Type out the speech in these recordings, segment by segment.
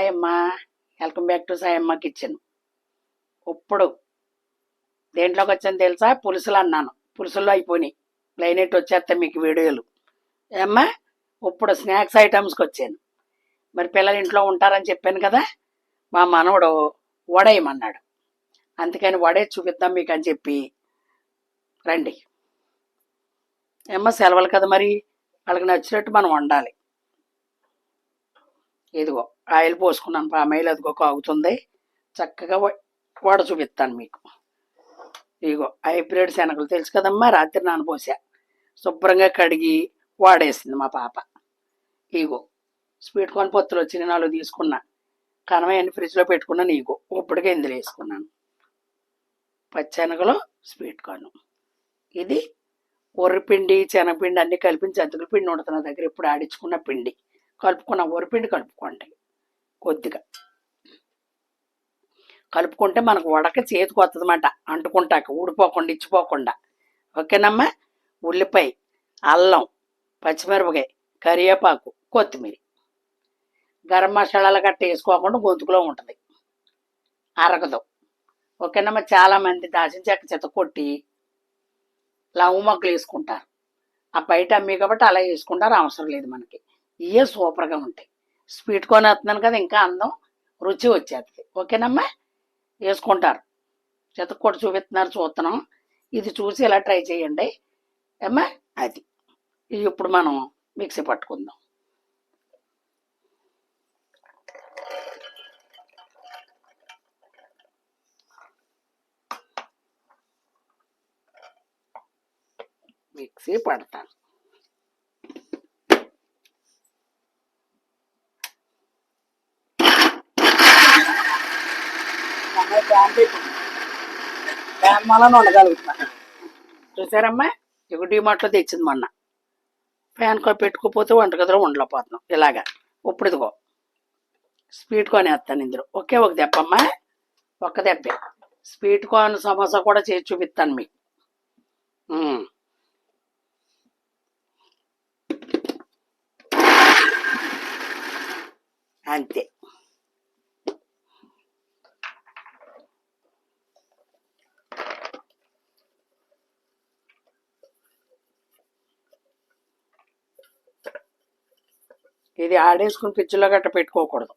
Hi అమ్మా, welcome back to Sayamma kitchen. ఇప్పుడు దేంట్లోకి వచ్చాను తెలుసా? పులుసులు అన్నాను, పులుసుల్లో అయిపోయినాయి. లైనెట్ వచ్చేస్తాయి మీకు వీడియోలు. ఏమ్మా, ఇప్పుడు స్నాక్స్ ఐటమ్స్కి వచ్చాను. మరి పిల్లలు ఇంట్లో ఉంటారని చెప్పాను కదా, మా మనవడు వడేయమన్నాడు. అందుకని వడే చూపిద్దాం మీకు అని చెప్పి రండి. ఏమ్మా, సెలవులు కదా, మరి వాళ్ళకి నచ్చినట్టు మనం వండాలి. ఇదిగో ఆయిల్ పోసుకున్నాను, పామాయిల్ అదిగో కాగుతుంది. చక్కగా వడ చూపిస్తాను మీకు. ఇదిగో హైబ్రిడ్ శనగలు తెలుసు కదమ్మా, రాత్రి నానబోసా. శుభ్రంగా కడిగి వాడేసింది మా పాప. ఇగో స్వీట్ కార్న్ పొత్తులు వచ్చి 4 తీసుకున్నా. కనవన్నీ ఫ్రిడ్జ్లో పెట్టుకున్నాను. ఇగో ఇప్పటికే ఇందులో వేసుకున్నాను. పచ్చెనగలు, స్వీట్ కార్న్. ఇది వరిపిండి, శనగపిండి అన్నీ కలిపి జంతుకుల పిండి ఉంటుంది నా దగ్గర. ఇప్పుడు ఆడించుకున్న పిండి కలుపుకున్న వరిపిండి కలుపుకోండి. కొద్దిగా కలుపుకుంటే మనకు వడక చేతికి వస్తుందన్నమాట, అంటుకుంటాక ఊడిపోకుండా ఇచ్చిపోకుండా. ఓకేనమ్మా. ఉల్లిపాయ, అల్లం, పచ్చిమిరపకాయ, కరివేపాకు, కొత్తిమీర, గరం మసాలాలు గట్ట వేసుకోకుండా గొంతుకులో ఉంటుంది, అరగదు. ఓకేనమ్మా. చాలామంది దాచిన చెక్క చెత్త కొట్టి లవ్ మొక్కలు వేసుకుంటారు. ఆ బయట అమ్మి కాబట్టి అలా వేసుకుంటారు, అవసరం లేదు మనకి. ఇవే సూపర్గా ఉంటాయి. స్వీట్ కొని వస్తున్నాను కదా, ఇంకా అందం రుచి వచ్చేస్తుంది. ఓకేనమ్మా. వేసుకుంటారు. చెత్తకొట్టు చూపిస్తున్నారు, చూస్తున్నాం. ఇది చూసి ఇలా ట్రై చేయండి అమ్మా. అది ఇప్పుడు మనం మిక్సీ పట్టుకుందాం. మిక్సీ పడతాను. ఫ్యాన్ ఉండగలుగుతున్నాను. చూసారమ్మా, ఇక డిమార్ట్లో తెచ్చింది మొన్న. ఫ్యాన్ పెట్టుకోపోతే వంటగదిలో ఉండలేకపోతున్నాం ఇలాగా. ఇప్పుడు ఇదిగో స్వీట్ కార్న్ వేస్తాను ఇందులో. ఒకే ఒక దెబ్బమ్మా, ఒక్క దెబ్బే. స్వీట్ కార్న్ సమోసా కూడా చేసి చూపిస్తాను మీకు. అంతే. ఇది ఆడేసుకుని ఫ్రిడ్జ్లో గట్ట పెట్టుకోకూడదు.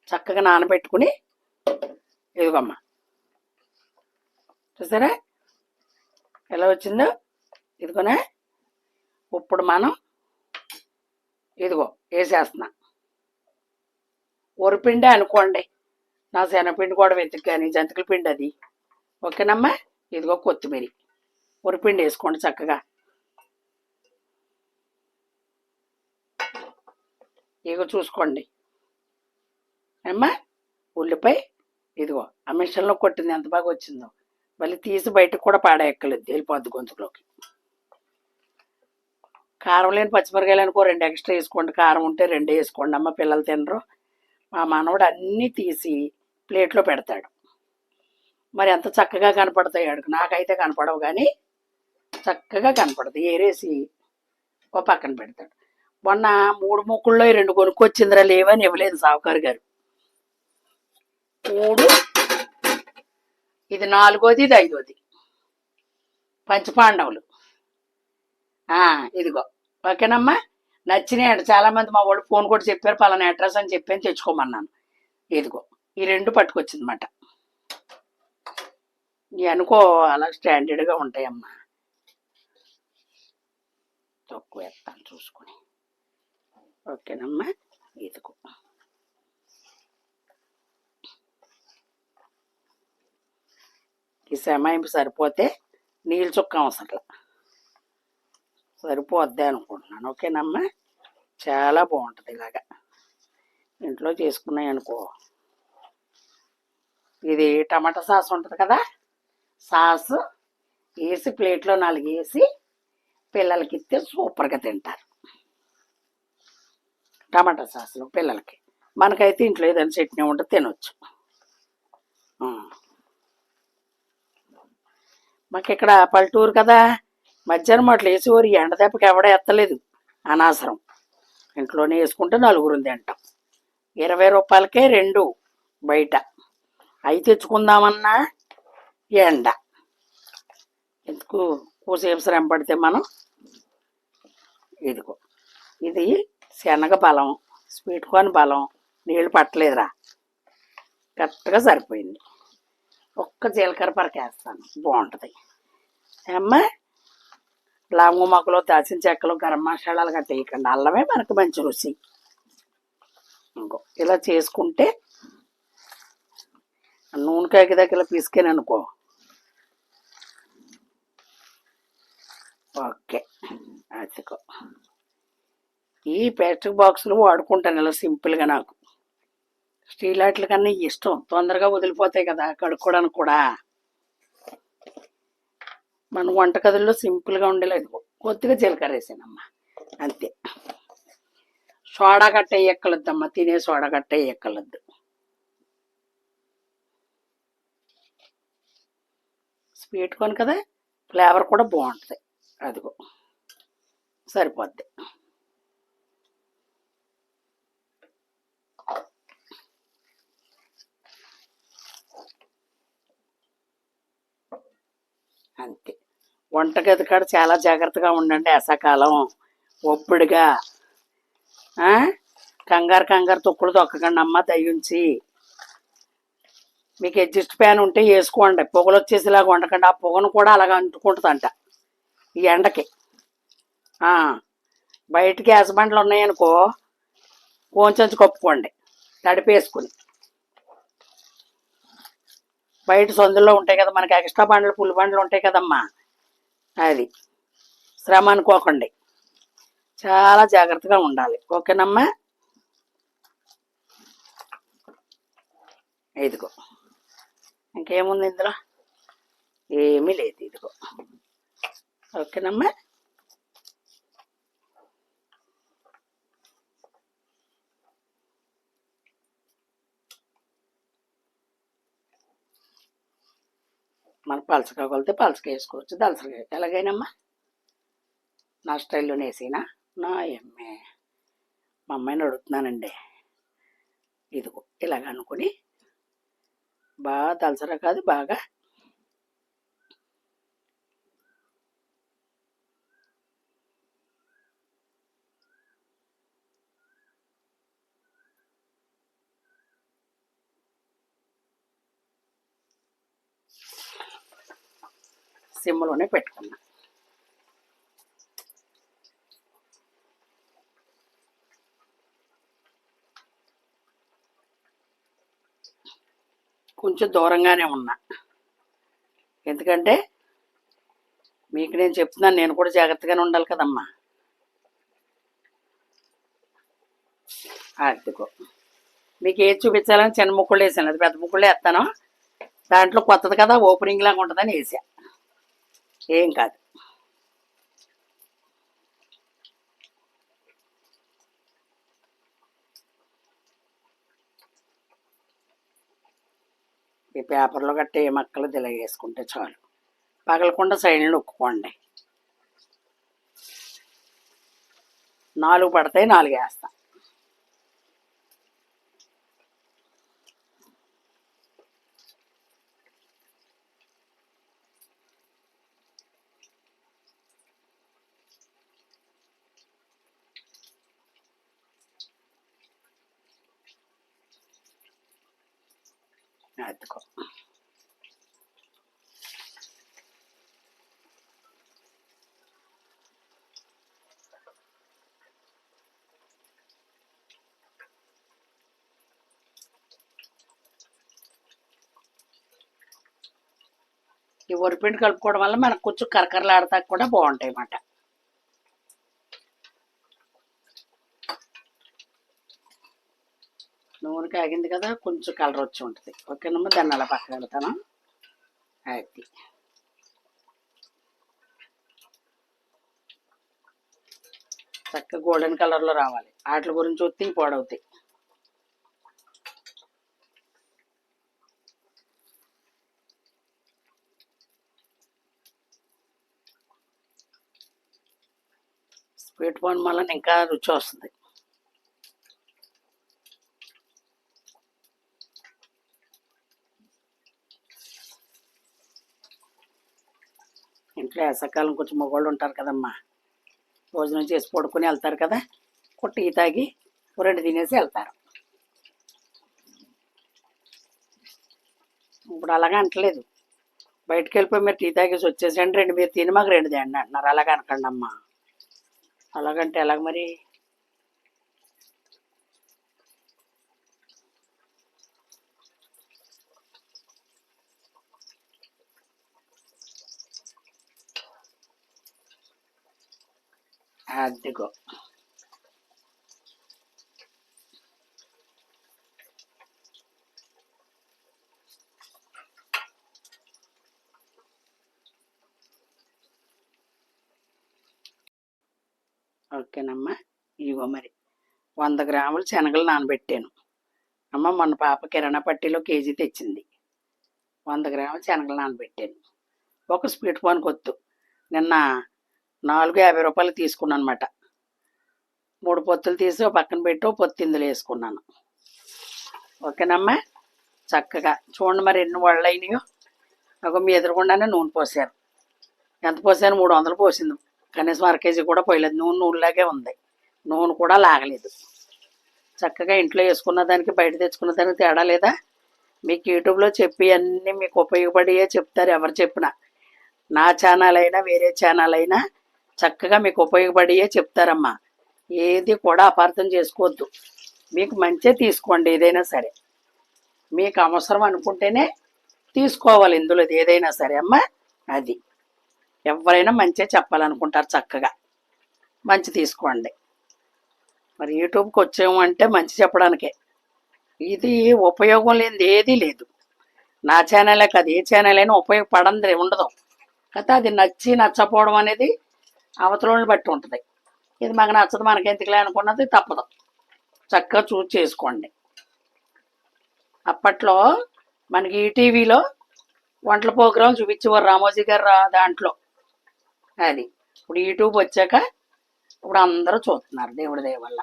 చక్కగా నానబెట్టుకుని ఇదిగోమ్మా, చూసారా ఎలా వచ్చిందో? ఇదిగోనే. ఇప్పుడు మనం ఇదిగో వేసేస్తున్నా. వరిపిండి అనుకోండి, నా శనగపిండి కూడా వెతికి కానీ జంతికల పిండి అది. ఓకేనమ్మా. ఇదిగో కొత్తిమీర, వరిపిండి వేసుకోండి చక్కగా. ఇక చూసుకోండి అమ్మా. ఉల్లిపాయ ఇదిగో ఆ మిషన్లో కొట్టింది, ఎంత బాగా వచ్చిందో. మళ్ళీ తీసి బయటకు కూడా పాడేయక్కర్లేదు, వెళ్ళిపోద్ది గొంతులోకి. కారం లేని పచ్చిమిరకాయలు అనుకో 2 ఎక్స్ట్రా వేసుకోండి. కారం ఉంటే 2 వేసుకోండి అమ్మ, పిల్లలు తినరు. మా మనవడు అన్నీ తీసి ప్లేట్లో పెడతాడు. మరి ఎంత చక్కగా కనపడతాయి అడుగు. నాకైతే కనపడవు కానీ చక్కగా కనపడదు. ఏరేసి ఓ పక్కన పెడతాడు. మొన్న 3 ముక్కుల్లో 2 కొనుక్కొచ్చిందిరా, లేవని ఇవ్వలేదు సావుకారు గారు. 3, ఇది 4వది, ఇది 5వది. పంచపాండవులు. ఇదిగో. ఓకేనమ్మా. నచ్చినాయంట చాలామంది. మా వాళ్ళు ఫోన్ కూడా చెప్పారు, పలానా అడ్రస్ అని చెప్పాను, తెచ్చుకోమన్నాను. ఇదిగో ఈ 2 పట్టుకొచ్చిందన్నమాట. ఇవి అనుకో అలా స్టాండర్డ్గా ఉంటాయమ్మా. తక్కువ వేస్తాను చూసుకొని. ఓకేనమ్మా. ఇదిగో ఈ సమయం సరిపోతే నీళ్ళు చుక్క అవసరం సరిపోద్ది అనుకుంటున్నాను. ఓకేనమ్మా. చాలా బాగుంటుంది ఇలాగా ఇంట్లో చేసుకున్నాయి అనుకో. ఇది టమాటా సాస్ ఉంటుంది కదా, సాస్ వేసి ప్లేట్లో 4 వేసి పిల్లలకి ఇస్తే సూపర్గా తింటారు. టమాటా సాస్లో పిల్లలకి. మనకైతే ఇంట్లో ఏదైనా చట్నీ ఉంటే తినొచ్చు. మాకు ఇక్కడ పల్లెటూరు కదా, మధ్యాహ్నం అట్లా వేసేవారు. ఎండ దెబ్బకి ఎవడ ఎత్తలేదు, అనవసరం. ఇంట్లోనే వేసుకుంటే 4 తింటాం. 20 రూపాయలకే 2 బయట. అవి తెచ్చుకుందామన్నా ఎండ. ఎందుకు కూసేపు శ్రమ పడితే మనం. ఇదిగో ఇది శనగ బలం, స్వీట్ కార్న్ బలం. నీళ్ళు పట్టలేదురా, కరెక్ట్గా సరిపోయింది. ఒక్క జీలకర్ర పరకేస్తాను, బాగుంటుంది. అమ్మ లవంగ మొక్కలు, దాచిన చెక్కలు, గరం మసాలాలు గట్ట వేయకండి, అల్లమే మనకు మంచి రుచి. ఇంకో ఇలా చేసుకుంటే నూనె కాకి దగ్గర పిసికాను అనుకో. ఓకే, అదిగో ఈ ప్లాస్టిక్ బాక్సులు వాడుకుంటాను ఇలా సింపుల్గా. నాకు స్టీల్ వాటి కన్నా ఇష్టం, తొందరగా వదిలిపోతాయి కదా కడుక్కోవడానికి కూడా. మన వంటగదుల్లో సింపుల్గా ఉండేలేదు. కొద్దిగా జీలకర్ర వేసానమ్మా, అంతే. సోడా గట్ట వేయక్కలొద్దమ్మా, తినే సోడా గట్ట వేయక్కలొద్దు. స్వీట్ కొని కదా, ఫ్లేవర్ కూడా బాగుంటుంది. అదిగో సరిపోద్ది. అంతే. వంటగది కాడ చాలా జాగ్రత్తగా ఉండండి. వేసవకాలం ఒప్పుడుగా కంగారు కంగారు తొక్కులు తొక్కకండి అమ్మ, దయ్యుంచి. మీకు అడ్జస్ట్ ఫ్యాన్ ఉంటే వేసుకోండి, పొగలు వచ్చేసేలాగా వండకండి. ఆ పొగను కూడా అలాగ అంటుకుంటుందంట ఈ ఎండకి. బయట గ్యాస్ బండ్లు ఉన్నాయనుకో, కొంచెం కప్పుకోండి తడిపేసుకుని. బయట సందుల్లో ఉంటాయి కదా మనకి ఎక్స్ట్రా బండ్లు, పుల్లి బండ్లు ఉంటాయి కదమ్మా, అది శ్రమ అనుకోకండి. చాలా జాగ్రత్తగా ఉండాలి, ఓకేనమ్మా. ఇదిగో ఇంకేముంది ఇందులో, ఏమీ లేదు. ఇదిగో ఓకేనమ్మా. మన పలసగా కొలితే పలసగా వేసుకోవచ్చు, దలసగా ఎలాగైనమ్మా. నా స్టైల్లోనే వేసినా నా ఎమ్మె మా అమ్మాయిని అడుగుతున్నానండి. ఇదిగో ఇలాగ అనుకుని బాగా దలసరా కాదు, బాగా సిమ్లోనే పెట్టుకున్నా. కొంచెం దూరంగానే ఉన్నా, ఎందుకంటే మీకు నేను చెప్తున్నాను, నేను కూడా జాగ్రత్తగానే ఉండాలి కదమ్మా. అదిగో మీకు ఏది చూపించాలని చిన్న ముక్కలు వేసాను, అది పెద్ద ముక్కలు వేస్తాను. దాంట్లో కొత్తది కదా, ఓపెనింగ్ లాగా ఉంటుందని వేసా, ఏం కాదు. ఈ పేపర్లో గట్ట ఏ మక్కలు వేసుకుంటే చాలు, పగలకుండా సైడ్ని నొక్కుకోండి. 4 పడతాయి, 4 వేస్తా. అదిగో ఈ వరిపిండి కలుపుకోవడం వల్ల మనకు కొంచెం కరకరలాడతా కూడా బాగుంటాయి అన్నమాట. నూనె కాగింది కదా, కొంచెం కలర్ వచ్చి ఉంటుంది. ఓకేనమ్మా, దాన్ని అలా పక్కన పెడతాను. అది చక్కగా గోల్డెన్ కలర్లో రావాలి. వాటి గురించి వస్తే పాడవుతాయి. స్వీట్ పాన్ వల్ల ఇంకా రుచి వస్తుంది. వేసవకాలం కొంచెం మగవాళ్ళు ఉంటారు కదమ్మా, భోజనం చేసి పడుకుని వెళ్తారు కదా, టీ తాగి 2 తినేసి వెళ్తారు. ఇప్పుడు అలాగే అంటలేదు, బయటకు వెళ్ళిపోయి మీరు టీ తాగేసి వచ్చేసండి, 2 మీరు తిని మాకు 2 తేండి అంటున్నారు. అలాగే అనకండి అమ్మా, అలాగంటే ఎలాగ మరి? అదిగో ఓకేనమ్మా. ఇగో మరి 100 గ్రాములు శనగలు నానబెట్టాను అమ్మ. మొన్న పాప కిరాణా పట్టీలో కేజీ తెచ్చింది. 100 గ్రాములు శనగలు నానబెట్టాను. ఒక స్వీట్ పాన్ కొత్తు నిన్న 450 రూపాయలు తీసుకున్నాను అనమాట. 3 పొత్తులు తీసి పక్కన పెట్టి పొత్తు ఇందులో వేసుకున్నాను. ఓకేనమ్మా. చక్కగా చూడండి మరి ఎన్ని వాళ్ళు అయినాయో. ఒక మీ ఎదురుగుండానే నూనె పోసారు. ఎంత పోసాను? 300 పోసింది. కనీసం 1/2 కేజీ కూడా పోయలేదు. నూనెలాగే ఉంది, నూనె కూడా లాగలేదు. చక్కగా ఇంట్లో వేసుకున్న దానికి బయట తెచ్చుకున్న దానికి తేడా లేదా? మీకు యూట్యూబ్లో చెప్పి అన్నీ మీకు ఉపయోగపడియే చెప్తారు ఎవరు చెప్పినా. నా ఛానల్ అయినా వేరే ఛానల్ అయినా చక్కగా మీకు ఉపయోగపడియే చెప్తారమ్మా. ఏది కూడా అపార్థం చేసుకోవద్దు. మీకు మంచిగా తీసుకోండి. ఏదైనా సరే మీకు అవసరం అనుకుంటేనే తీసుకోవాలి ఇందులో ఏదైనా సరే అమ్మా. అది ఎవరైనా మంచిగా చెప్పాలనుకుంటారు, చక్కగా మంచి తీసుకోండి. మరి యూట్యూబ్కి వచ్చాము అంటే మంచి చెప్పడానికే. ఇది ఉపయోగం లేనిది ఏదీ లేదు. నా ఛానలే కాదు, ఏ ఛానల్ అయినా ఉపయోగపడంది ఉండదు కదా. అది నచ్చి నచ్చపోవడం అనేది అవతలని బట్టి ఉంటుంది. ఇది మాకు నచ్చదు, మనకెందుకులే అనుకున్నది తప్పదు. చక్కగా చూసి చేసుకోండి. అప్పట్లో మనకి ఈటీవీలో వంటల ప్రోగ్రాం చూపించేవారు రామోజీ గారు దాంట్లో. అది ఇప్పుడు యూట్యూబ్ వచ్చాక ఇప్పుడు అందరూ చూస్తున్నారు దేవుడి దయ వల్ల.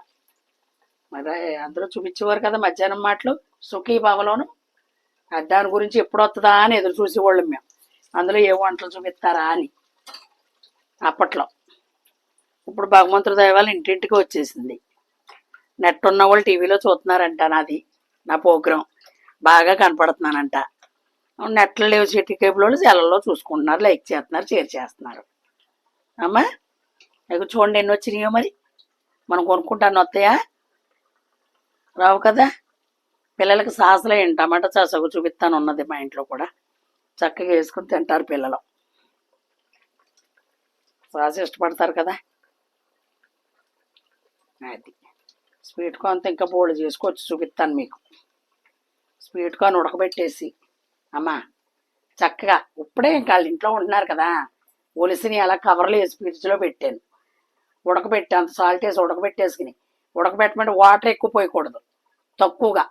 మరి అందరూ చూపించేవారు కదా మధ్యాహ్నం మాటలు సుఖీ బావలోను. దాని గురించి ఎప్పుడు వస్తుందా అని ఎదురు చూసేవాళ్ళం మేము. అందులో ఏ వంటలు చూపిస్తారా అని అప్పట్లో. ఇప్పుడు భగవంతుడి దయ వల్ల ఇంటింటికి వచ్చేసింది. నెట్ ఉన్న వాళ్ళు టీవీలో చూస్తున్నారంట నాది, నా ప్రోగ్రాం బాగా కనపడుతున్నానంట. నెట్లో లేవు సిటీ కేబుల్ వాళ్ళు సెలవుల్లో చూసుకుంటున్నారు, లైక్ చేస్తున్నారు, షేర్ చేస్తున్నారు అమ్మా. ఇక చూడండి ఎన్ని వచ్చినాయో. మరి మనం కొనుక్కుంటాను వస్తాయా? రావు కదా. పిల్లలకి సాసలు ఏంటి టమాటా సాసకు చూపిస్తాను ఉన్నది మా ఇంట్లో కూడా. చక్కగా వేసుకుని తింటారు పిల్లలు. సాస్ ఇష్టపడతారు కదా. అది స్వీట్ కార్న్తో ఇంకా బోల్డ్ చేసుకోవచ్చు, చూపిస్తాను మీకు. స్వీట్ కార్న్ ఉడకబెట్టేసి అమ్మా చక్కగా ఇప్పుడే ఇంకా వాళ్ళ ఇంట్లో ఉంటున్నారు కదా, ఒలిసిని అలా కవర్లో వేసి ఫ్రిడ్జ్లో పెట్టాను. ఉడకబెట్టి అంత సాల్ట్ వేసి ఉడకబెట్టేసుకుని, ఉడకబెట్టమంటే వాటర్ ఎక్కువ పోయకూడదు, తక్కువగా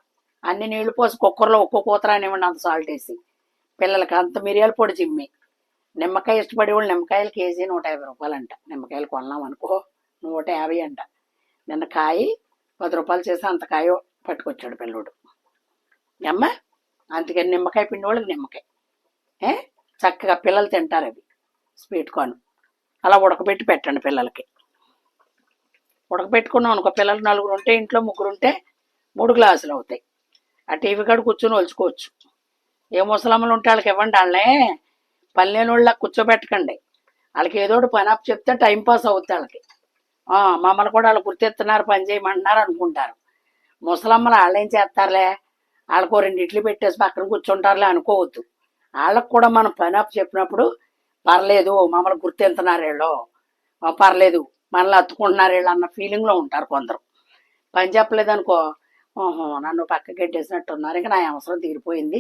అన్ని నీళ్లు పోసి కుక్కర్లో ఒక్కో కూతర అనివ్వండి అంత సాల్ట్ వేసి. పిల్లలకి అంత మిరియాల పొడి చిమ్మి, నిమ్మకాయ ఇష్టపడే వాళ్ళు నిమ్మకాయలు కేజీ 150 రూపాయలు అంట. నిమ్మకాయలు కొన్నాం అనుకో 150 అంట. నిన్న కాయ 10 రూపాయలు చేసి అంత కాయ పట్టుకొచ్చాడు పిల్లోడు అమ్మ. అందుకని నిమ్మకాయ పిండి వాళ్ళకి నిమ్మకాయ చక్కగా పిల్లలు తింటారు. అవి స్వీట్ కార్న్ అలా ఉడకబెట్టి పెట్టండి పిల్లలకి. ఉడకబెట్టుకున్నాం అనుకో, పిల్లలు 4 ఉంటే ఇంట్లో 3 ఉంటే 3 గ్లాసులు అవుతాయి. ఆ టీవీ కాడ కూర్చొని ఒలుచుకోవచ్చు. ఏ ముసలమ్మలు ఉంటే వాళ్ళకి ఇవ్వండి, వాళ్ళనే పల్లెని వాళ్ళ కూర్చోబెట్టకండి. వాళ్ళకి ఏదో ఒకటి పని అప్పు చెప్తే టైంపాస్ అవుతుంది వాళ్ళకి. మమ్మల్ని కూడా వాళ్ళు గుర్తెత్తున్నారు, పని చేయమంటున్నారు అనుకుంటారు. ముసలమ్మలు వాళ్ళు ఏం చేస్తారులే, వాళ్ళకు 2 ఇడ్లీ పెట్టేసి పక్కన కూర్చుంటారులే అనుకోవద్దు. వాళ్ళకు కూడా మనం పని అప్పు చెప్పినప్పుడు పర్లేదు, మమ్మల్ని గుర్తెంతున్నారు వీళ్ళు, పర్లేదు మనల్ని అత్తుకుంటున్నారు వీళ్ళు అన్న ఫీలింగ్లో ఉంటారు కొందరు. పని చెప్పలేదు అనుకో, ఓహో నన్ను పక్క గెట్టేసినట్టు ఉన్నారు, ఇంకా నా అవసరం తీరిపోయింది,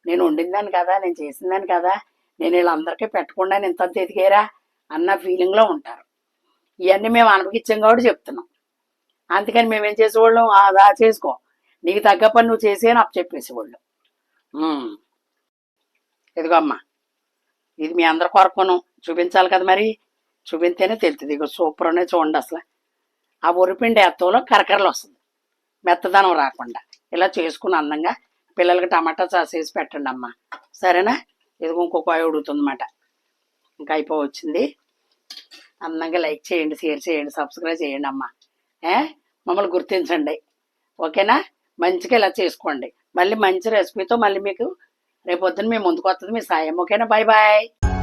నేను వండిందాన్ని కదా, నేను చేసిందాన్ని కదా, నేను వీళ్ళందరికీ పెట్టకుండా ఇంత ఎదిగారా అన్న ఫీలింగ్లో ఉంటారు. ఇవన్నీ మేము అనుభవించాం కాబట్టి చెప్తున్నాం. అందుకని మేమేం చేసేవాళ్ళం, అదా చేసుకో, నీకు తగ్గ పని నువ్వు చేసేయని అప్పు చెప్పేసేవాళ్ళు. ఇదిగో అమ్మా, ఇది మీ అందరి కొరకును చూపించాలి కదా, మరి చూపించేనే తెలుస్తుంది. ఇక సూపర్ అనే చూడండి. అసలు ఆ ఉరిపిండి ఎత్తంలో కరకరలు వస్తుంది, మెత్తదనం రాకుండా. ఇలా చేసుకుని అందంగా పిల్లలకి టమాటా సాస్ వేసి పెట్టండి అమ్మా, సరేనా. ఇది ఇంకొక అడుగుతుందన్నమాట. ఇంకా అయిపోవచ్చింది. అందంగా లైక్ చేయండి, షేర్ చేయండి, సబ్స్క్రైబ్ చేయండి అమ్మ. ఏ మమ్మల్ని గుర్తించండి. ఓకేనా? మంచిగా ఇలా చేసుకోండి. మళ్ళీ మంచి రెసిపీతో మళ్ళీ మీకు రేపొద్దున మీ ముందుకు వస్తుంది మీ సాయం. ఓకేనా? Bye bye.